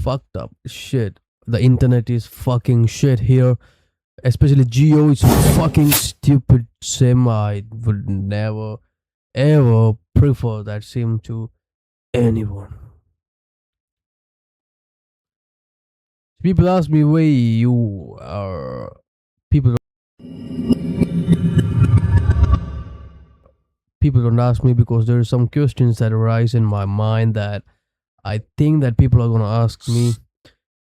fucked up shit. The internet is fucking shit here. Especially Geo is fucking stupid sim. I would never ever prefer that sim to anyone. People ask me why you are people people don't ask me because there are some questions that arise in my mind that I think that people are gonna ask me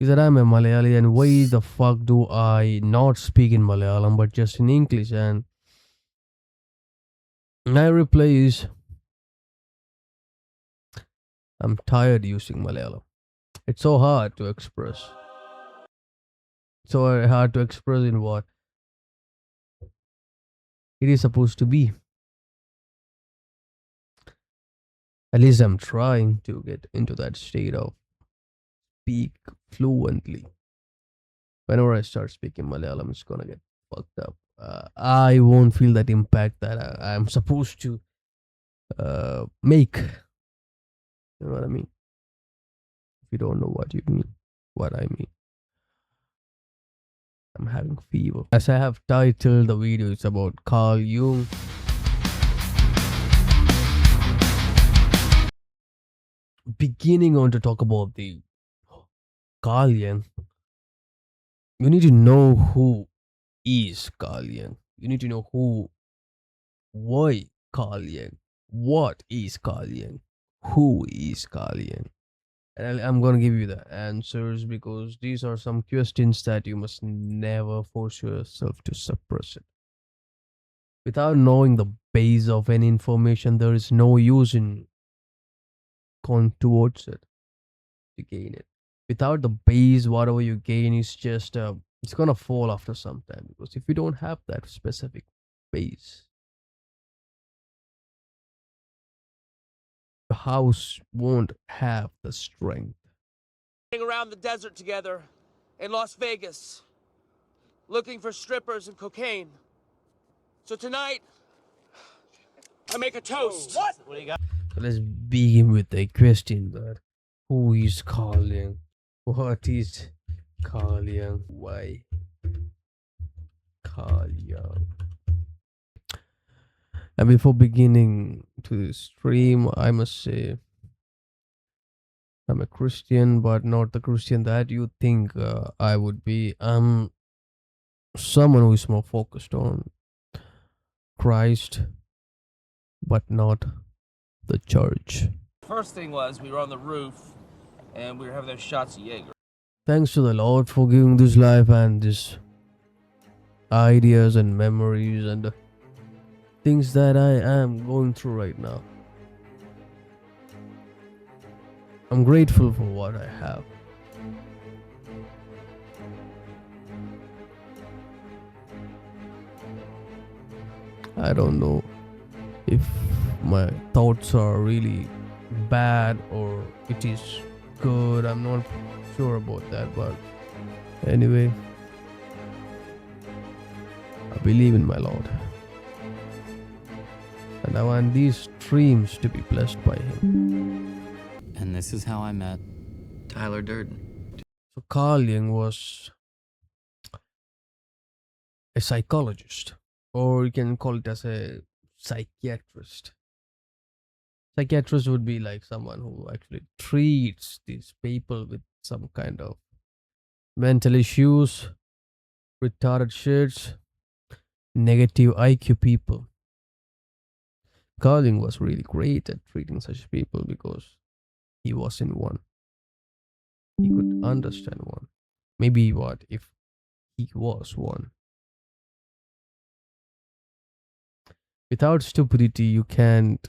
is that I'm a Malayali and why the fuck do I not speak in Malayalam but just in English? And my reply is I'm tired using Malayalam. It's so hard to express. So hard to express in what it is supposed to be. At least I'm trying to get into that state of speak fluently. Whenever I start speaking Malayalam, it's gonna get fucked up. I won't feel that impact that I'm supposed to make. You know what I mean? If you don't know what you mean, what I mean, I'm having fever. As I have titled the video, it's about Carl Jung. Beginning on to talk about the Carl Jung, you need to know who is Carl Jung. You need to know why Carl Jung, what is Carl Jung, who is Carl Jung. And I'm gonna give you the answers because these are some questions that you must never force yourself to suppress it. Without knowing the base of any information, there is no use in going towards it to gain it. Without the base, whatever you gain is just it's gonna fall after some time because if you don't have that specific base, the house won't have the strength. Around the desert together in Las Vegas, looking for strippers and cocaine. So tonight, I make a toast. What? What do you got? So let's begin with a question that who is Carl Jung? What is Carl Jung? Why Carl Jung? And before beginning to stream, I must say I'm a Christian, but not the Christian that you think I would be. I'm someone who is more focused on Christ, but not the church. First thing was we were on the roof and we were having those shots of Jaeger. Thanks to the Lord for giving this life and this ideas and memories and the things that I am going through right now. I'm grateful for what I have. I don't know if my thoughts are really bad or it is good. I'm not sure about that, but anyway, I believe in my Lord. And I want these streams to be blessed by Him. And this is how I met Tyler Durden. So Carl Jung was a psychologist, or you can call it as a psychiatrist. Psychiatrist would be like someone who actually treats these people with some kind of mental issues, retarded shits, negative IQ people. Carl Jung was really great at treating such people because he was in one. He could understand one. Maybe what if he was one? Without stupidity, you can't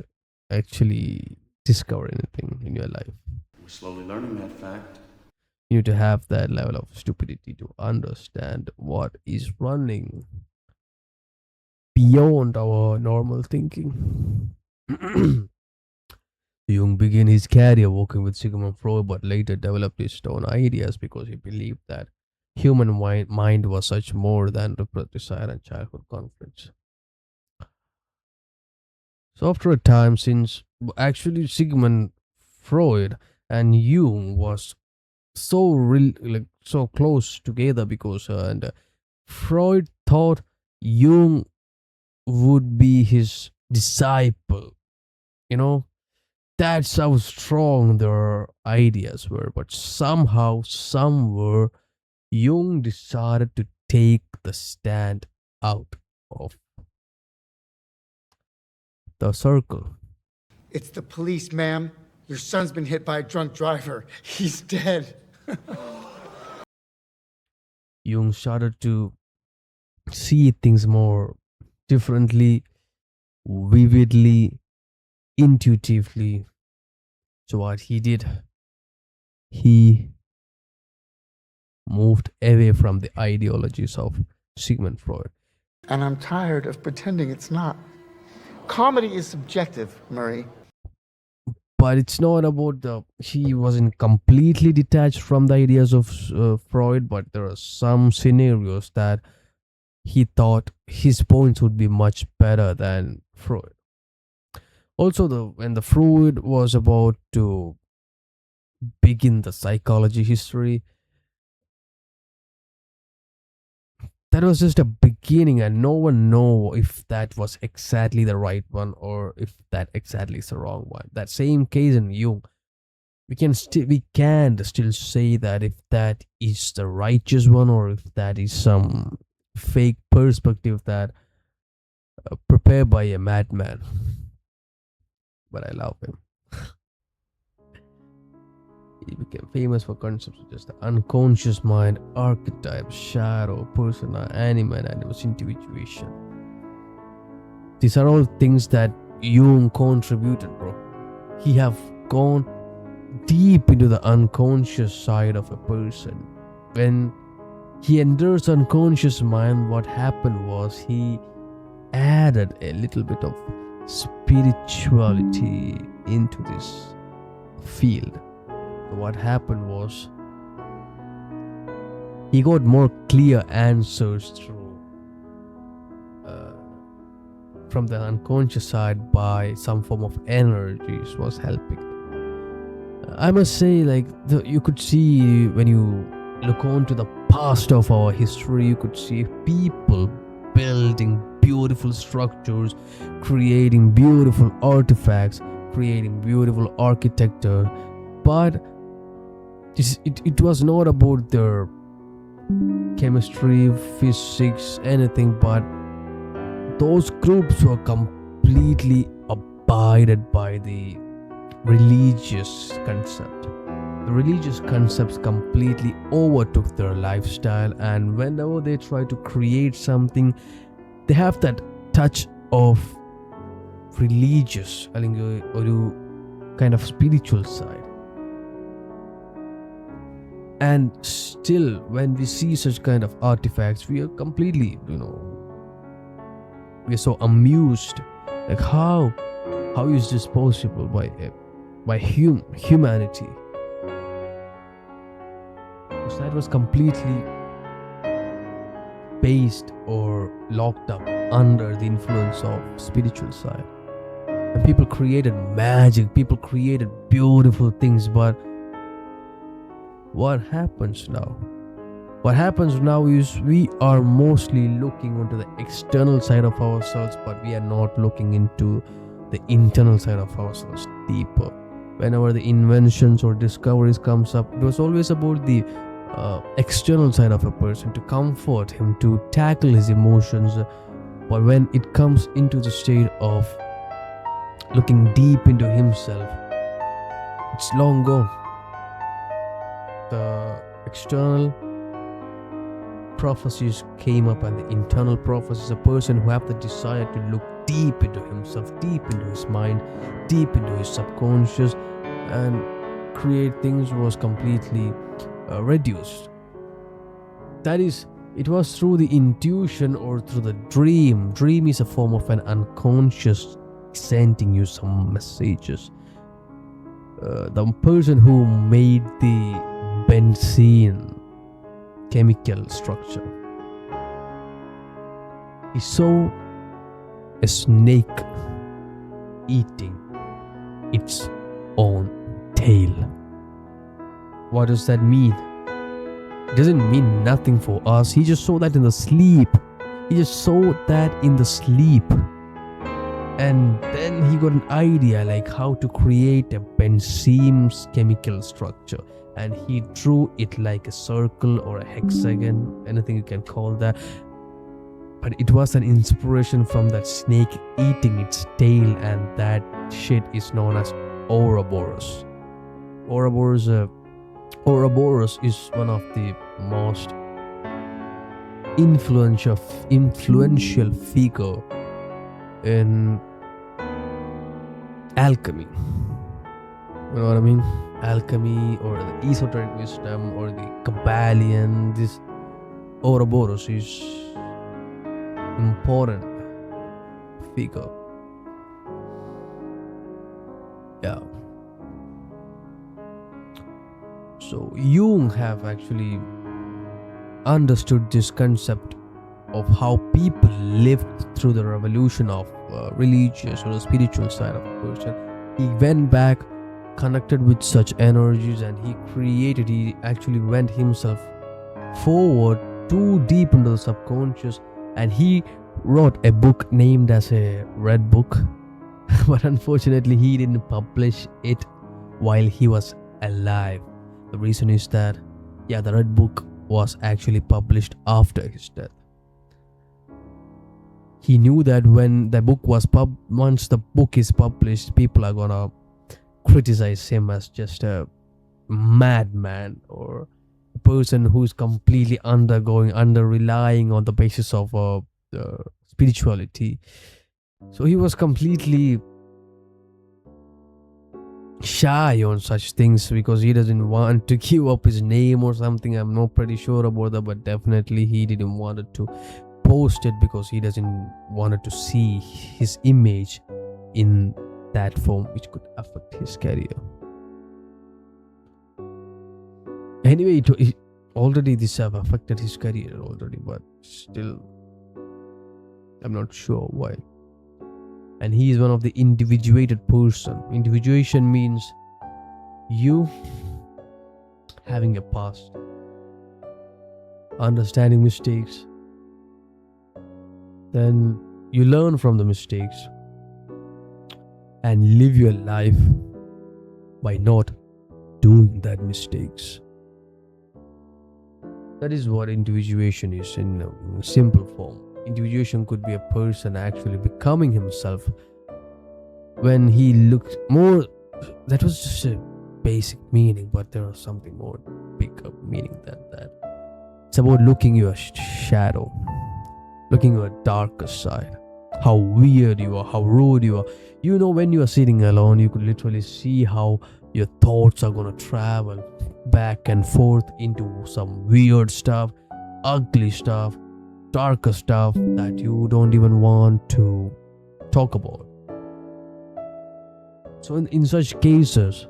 actually discover anything in your life. We're slowly learning that fact. You need to have that level of stupidity to understand what is running beyond our normal thinking. Jung began his career working with Sigmund Freud, but later developed his own ideas because he believed that human mind was such more than repressed desire and childhood conflicts. So after a time, since actually Sigmund Freud and Jung was so real, like so close together because and Freud thought Jung would be his disciple. You know, that's how strong their ideas were. But somehow, somewhere, Jung decided to take the stand out of the circle. It's the police, ma'am. Your son's been hit by a drunk driver. He's dead. Jung started to see things more differently, vividly, intuitively. So, what he did, he moved away from the ideologies of Sigmund Freud. And I'm tired of pretending it's not. Comedy is subjective, Murray. But it's not about the he wasn't completely detached from the ideas of Freud, but there are some scenarios that he thought his points would be much better than Freud. Also, the when the Freud was about to begin the psychology history, that was just a beginning, and no one know if that was exactly the right one or if that exactly is the wrong one. That same case in Jung, we can still say that if that is the righteous one or if that is some fake perspective that prepared by a madman. But I love him. He became famous for concepts such as the unconscious mind, archetype, shadow, persona, anima, and animus, individuation. These are all things that Jung contributed, bro. He have gone deep into the unconscious side of a person. When he enters unconscious mind, what happened was he added a little bit of spirituality into this field. What happened was he got more clear answers through from the unconscious side by some form of energies was helping. I must say, like you could see when you look onto the past of our history, you could see people building beautiful structures, creating beautiful artifacts, creating beautiful architecture, but it was not about their chemistry, physics, anything, but those groups were completely abided by the religious concept. The religious concepts completely overtook their lifestyle, and whenever they try to create something, they have that touch of religious, or kind of spiritual side. And still, when we see such kind of artifacts, we are completely, we are so amused. Like how is this possible by humanity? Because that was completely based or locked up under the influence of spiritual side. And people created magic, people created beautiful things, but what happens now? What happens now is we are mostly looking onto the external side of ourselves, but we are not looking into the internal side of ourselves deeper. Whenever the inventions or discoveries comes up, it was always about the external side of a person, to comfort him, to tackle his emotions. But when it comes into the state of looking deep into himself, it's long gone. The external prophecies came up, and the internal prophecies, a person who have the desire to look deep into himself, deep into his mind, deep into his subconscious, and create things, was completely reduced. That is, it was through the intuition or through the dream. Dream is a form of an unconscious sending you some messages. The person who made the benzene chemical structure, he saw a snake eating its own tail. what does that mean? It doesn't mean nothing for us. He just saw that in the sleep. He just saw that in the sleep. And then he got an idea like how to create a benzene's chemical structure. And he drew it like a circle or a hexagon, anything you can call that. But it was an inspiration from that snake eating its tail, and that shit is known as Ouroboros. Ouroboros is one of the most influential figure in alchemy. You know what I mean? Alchemy or the esoteric wisdom or the Kabbalion. This Ouroboros is important figure. Yeah. So Jung have actually understood this concept of how people lived through the revolution of religious or the spiritual side of a person. He went back, connected with such energies, and he actually went himself forward too deep into the subconscious, and he wrote a book named as a Red Book. But unfortunately he didn't publish it while he was alive. The reason is that the Red Book was actually published after his death. He knew that when the book was once the book is published, people are gonna criticize him as just a madman or a person who's completely under relying on the basis of spirituality. So he was completely shy on such things because he doesn't want to give up his name or something. I'm not pretty sure about that, but definitely he didn't want to post it because he doesn't want to see his image in that form, which could affect his career. Anyway, already this have affected his career already, but still I'm not sure why. And he is one of the individuated person. Individuation means you having a past, understanding mistakes, then you learn from the mistakes and live your life by not doing that mistakes. That is what individuation is in a simple form. Individuation could be a person actually becoming himself when he looked more. That was just a basic meaning, but there was something more bigger meaning than that. It's about looking your shadow, looking your darker side, how weird you are, how rude you are. You know, when you are sitting alone, you could literally see how your thoughts are gonna travel back and forth into some weird stuff, ugly stuff, darker stuff that you don't even want to talk about. So in such cases,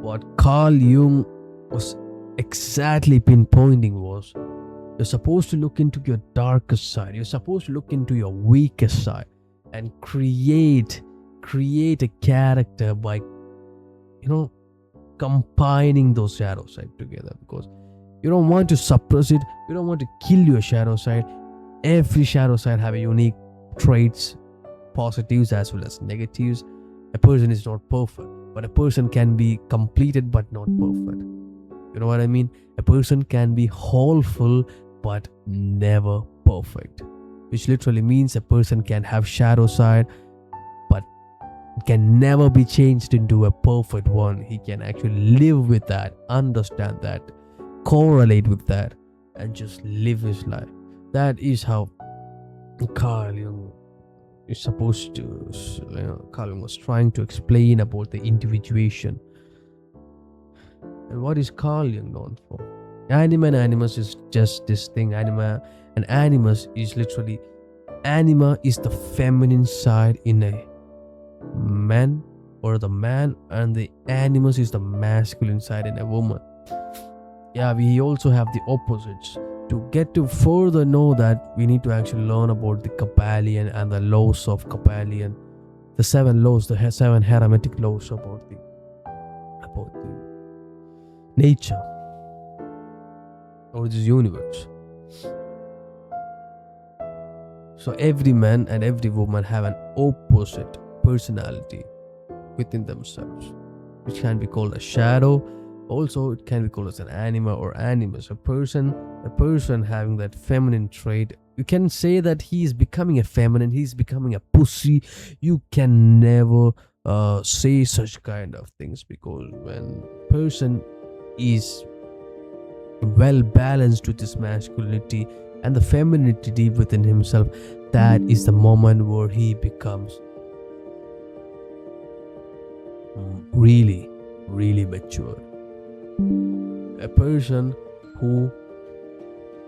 what Carl Jung was exactly pinpointing was, you're supposed to look into your darkest side, you're supposed to look into your weakest side and create a character by combining those shadow side together, because you don't want to suppress it, you don't want to kill your shadow side. Every shadow side have a unique traits, positives as well as negatives. A person is not perfect, but a person can be completed but not perfect. You know what I mean? A person can be wholeful but never perfect, which literally means a person can have shadow side but it can never be changed into a perfect one. He can actually live with that, understand that, correlate with that, and just live his life. That is how Carl Jung is supposed to. Carl Jung was trying to explain about the individuation. And what is Carl Jung known for? Anima and animus is just this thing. Anima and animus is literally, anima is the feminine side in a man or the man, and the animus is the masculine side in a woman. Yeah, we also have the opposites. To get to further know that, we need to actually learn about the Kabbalion and the laws of Kabbalion, the 7 laws, the 7 hermetic laws about the nature or this universe. So every man and every woman have an opposite personality within themselves, which can be called a shadow. Also, it can be called as an anima or animus. A person having that feminine trait. You can say that he is becoming a feminine, he's becoming a pussy. You can never say such kind of things, because when person is well balanced with his masculinity and the femininity deep within himself, that is the moment where he becomes really, really mature. A person who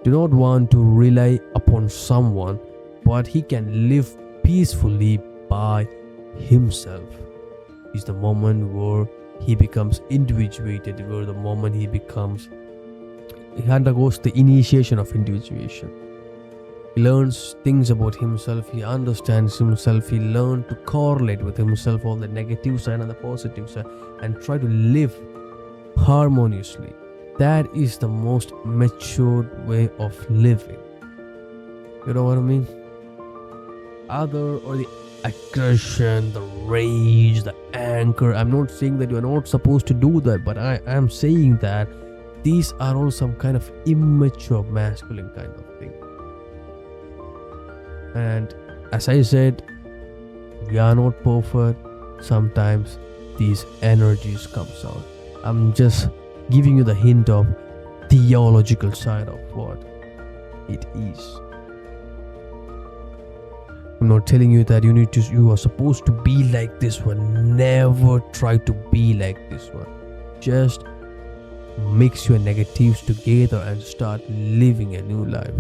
do not want to rely upon someone, but he can live peacefully by himself, is the moment where he becomes individuated, where the moment he undergoes the initiation of individuation. He learns things about himself, he understands himself, he learns to correlate with himself on the negative side and the positive side, and try to live harmoniously. That is the most matured way of living. You know what I mean? The aggression, the rage, the anger. I'm not saying that you're not supposed to do that, but I am saying that these are all some kind of immature masculine kind of thing. And as I said, we are not perfect. Sometimes these energies comes out. I'm just giving you the hint of theological side of what it is. I'm not telling you that you are supposed to be like this one. Never try to be like this one. Just mix your negatives together and start living a new life.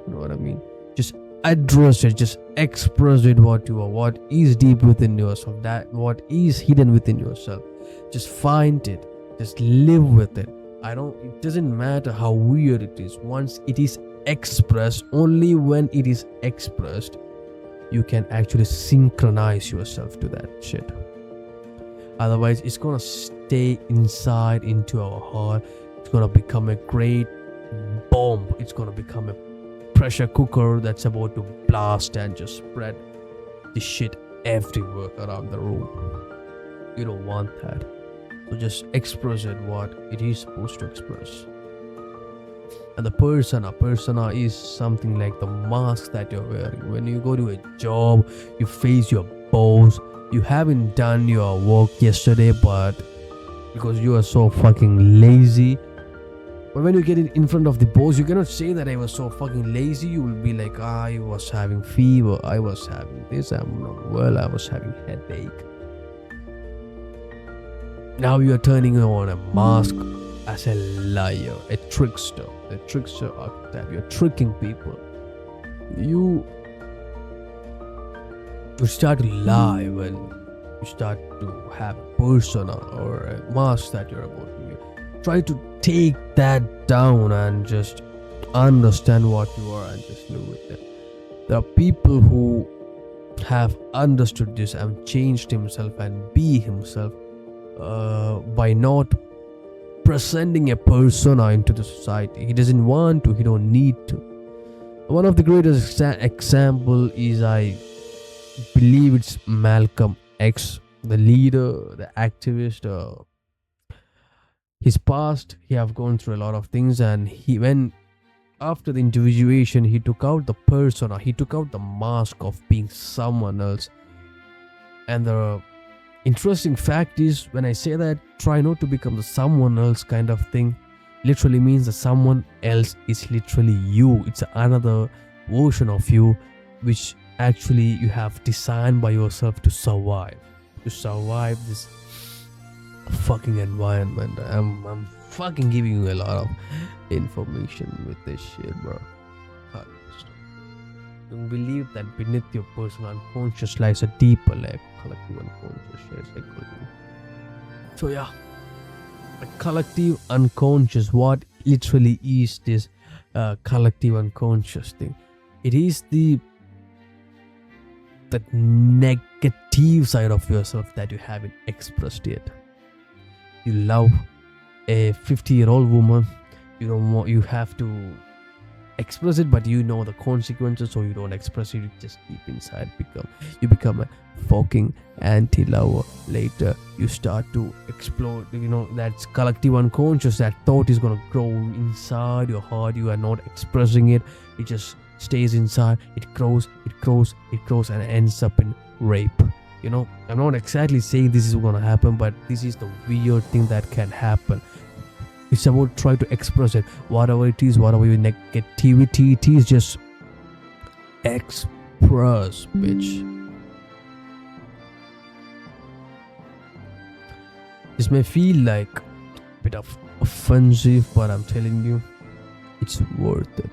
You know what I mean? Just address it, just express it, what you are, what is deep within yourself, that what is hidden within yourself. Just find it, just live with it. It doesn't matter how weird it is. Once it is expressed, only when it is expressed, you can actually synchronize yourself to that shit. Otherwise, it's gonna stay inside into our heart. It's gonna become a great bomb. It's gonna become a pressure cooker that's about to blast and just spread the shit everywhere around the room. You don't want that. So just express it what it is supposed to express. And the persona is something like the mask that you're wearing. When you go to a job, you face your boss. You haven't done your work yesterday, but because you are so fucking lazy. But when you get it in front of the boss, you cannot say that I was so fucking lazy. You will be like, I was having fever, I was having this, I'm not well, I was having headache. Now you are turning on a mask as a liar, a trickster archetype. You're tricking people. You start to lie when you start to have a persona or a mask that you're about to wear. Try to take that down and just understand what you are and just live with it. There are people who have understood this and changed himself and be himself by not presenting a persona into the society. He doesn't want to, he don't need to. One of the greatest example is, I believe it's Malcolm X, the leader, the activist. His past, he have gone through a lot of things, and after the individuation, he took out the persona, he took out the mask of being someone else. And the interesting fact is, when I say that, try not to become the someone else kind of thing, literally means that someone else is literally you. It's another version of you, which actually you have designed by yourself to survive this fucking environment. I'm fucking giving you a lot of information with this shit, bro. Don't believe that beneath your personal unconscious lies a deeper layer, collective unconscious shares psychology. So yeah, the collective unconscious, what literally is this collective unconscious thing? It is that negative side of yourself that you haven't expressed yet. You love a 50-year-old woman. You have to express it, but you know the consequences, so you don't express it. You just keep inside. You become a fucking anti-lover. Later you start to explode. That's collective unconscious. That thought is gonna grow inside your heart. You are not expressing it. It just stays inside. It grows, and ends up in rape. I'm not exactly saying this is gonna happen, but this is the weird thing that can happen. It's about try to express it. Whatever it is, whatever your negativity, it is just express, bitch. This may feel like a bit of offensive, but I'm telling you, it's worth it.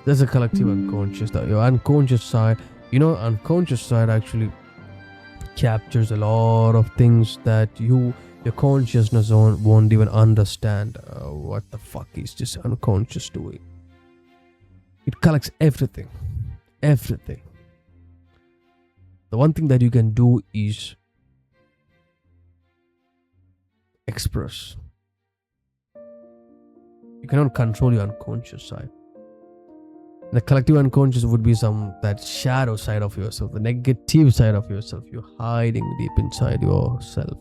There's a collective unconscious. Your unconscious side, unconscious side actually captures a lot of things that your consciousness won't even understand. What the fuck is this unconscious doing? It collects everything. The one thing that you can do is express. You cannot control your unconscious side. The collective unconscious would be that shadow side of yourself, the negative side of yourself. You're hiding deep inside yourself.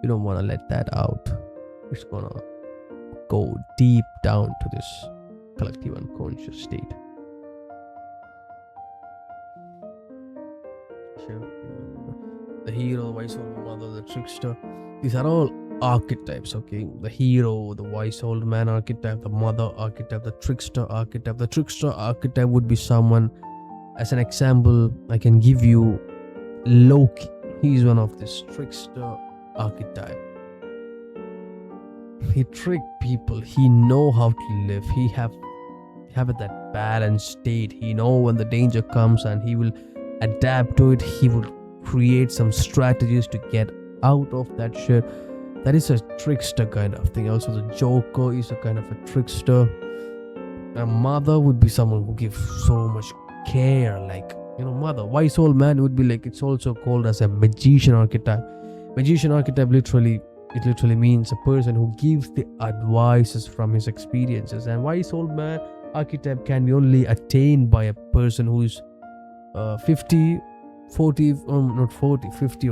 You don't want to let that out. It's gonna go deep down to this collective unconscious state. The hero, wise old mother, the trickster. These are all archetypes, okay? The hero, the wise old man archetype, the mother archetype, the trickster archetype. The trickster archetype would be someone, as an example, I can give you Loki. He's one of this trickster archetype. He trick people. He know how to live. He have that balanced state. He know when the danger comes and he will adapt to it. He will create some strategies to get out of that shit. That is a trickster kind of thing. Also, the Joker is a kind of a trickster. A mother would be someone who gives so much care, mother. Wise old man would be it's also called as a magician archetype. Magician archetype literally means a person who gives the advices from his experiences. And wise old man archetype can be only attained by a person who is 50 or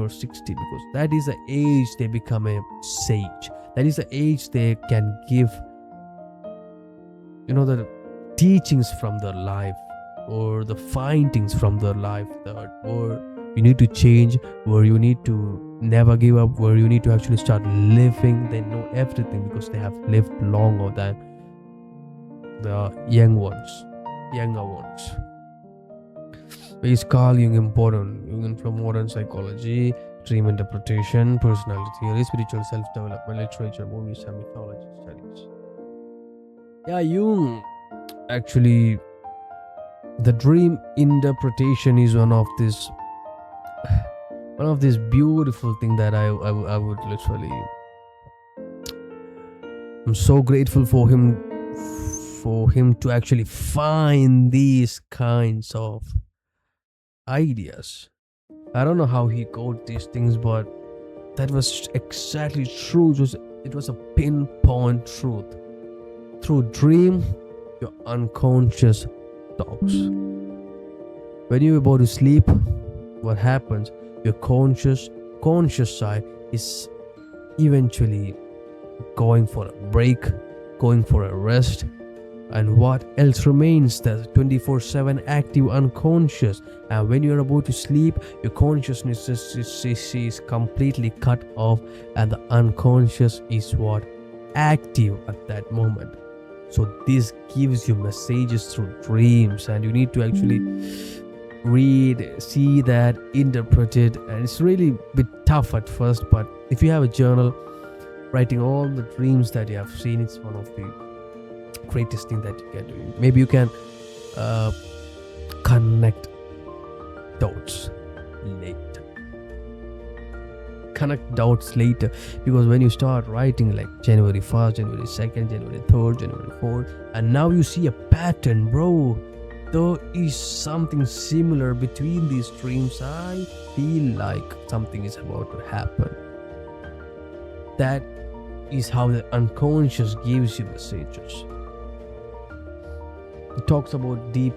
60, because that is the age they become a sage. That is the age they can give the teachings from their life, or the findings from their life, or you need to change, where you need to never give up, where you need to actually start living. They know everything because they have lived longer than the younger ones. Is Carl Jung important? Jung from modern psychology, dream interpretation, personality theory, spiritual self-development, literature, movies, and mythology studies. Yeah, Jung actually, the dream interpretation is one of these beautiful thing that I would literally. I'm so grateful for him to actually find these kinds of ideas. I don't know how he got these things, but that was exactly true. It was a pinpoint truth. Through dream, your unconscious talks. When you're about to sleep, what happens? Your conscious side is eventually going for a break, going for a rest. And what else remains? The 24/7 active unconscious. And when you're about to sleep, your consciousness is completely cut off, and the unconscious is what? Active at that moment. So this gives you messages through dreams, and you need to actually read, see that, interpret it. And it's really a bit tough at first, but if you have a journal, writing all the dreams that you have seen, it's one of the greatest thing that you can do. Maybe you can connect dots later, because when you start writing January 1st, January 2nd, January 3rd, January 4th, and now you see a pattern, bro. there is something similar between these dreams. I feel like something is about to happen. That is how the unconscious gives you messages. It talks about deep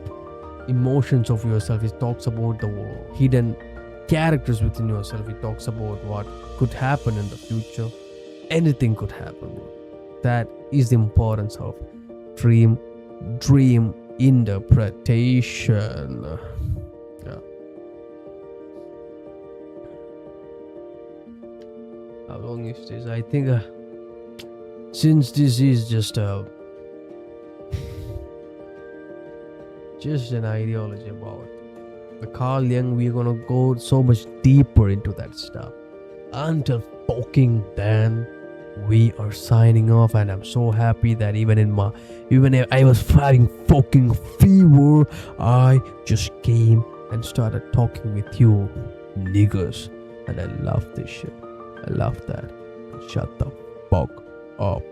emotions of yourself. It talks about the hidden characters within yourself. It talks about what could happen in the future. Anything could happen. That is the importance of dream interpretation. Yeah. How long is this? I think since this is just an ideology about the Carl Jung, we're gonna go so much deeper into that stuff. Until fucking then, we are signing off, and I'm so happy that even if I was having fucking fever, I just came and started talking with you niggas, and I love this shit. I love that. Shut the fuck up,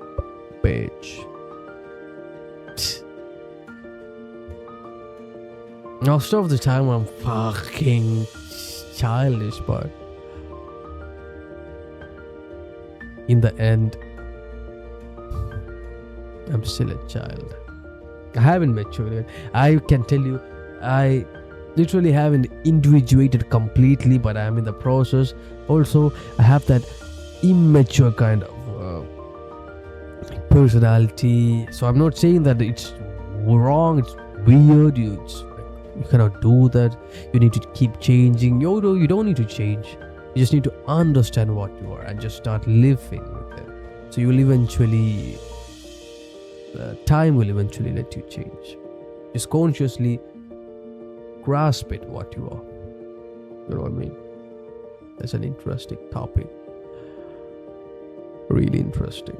bitch. Most of the time I'm fucking childish, but in the end, I'm still a child. I haven't matured yet. I can tell you, I literally haven't individuated completely, but I'm in the process. Also, I have that immature kind of personality. So I'm not saying that it's wrong, it's weird, you cannot do that. You need to keep changing. You don't need to change. You just need to understand what you are and just start living with it. So you will eventually, time will eventually let you change. Just consciously grasp it, what you are. You know what I mean? That's an interesting topic. Really interesting.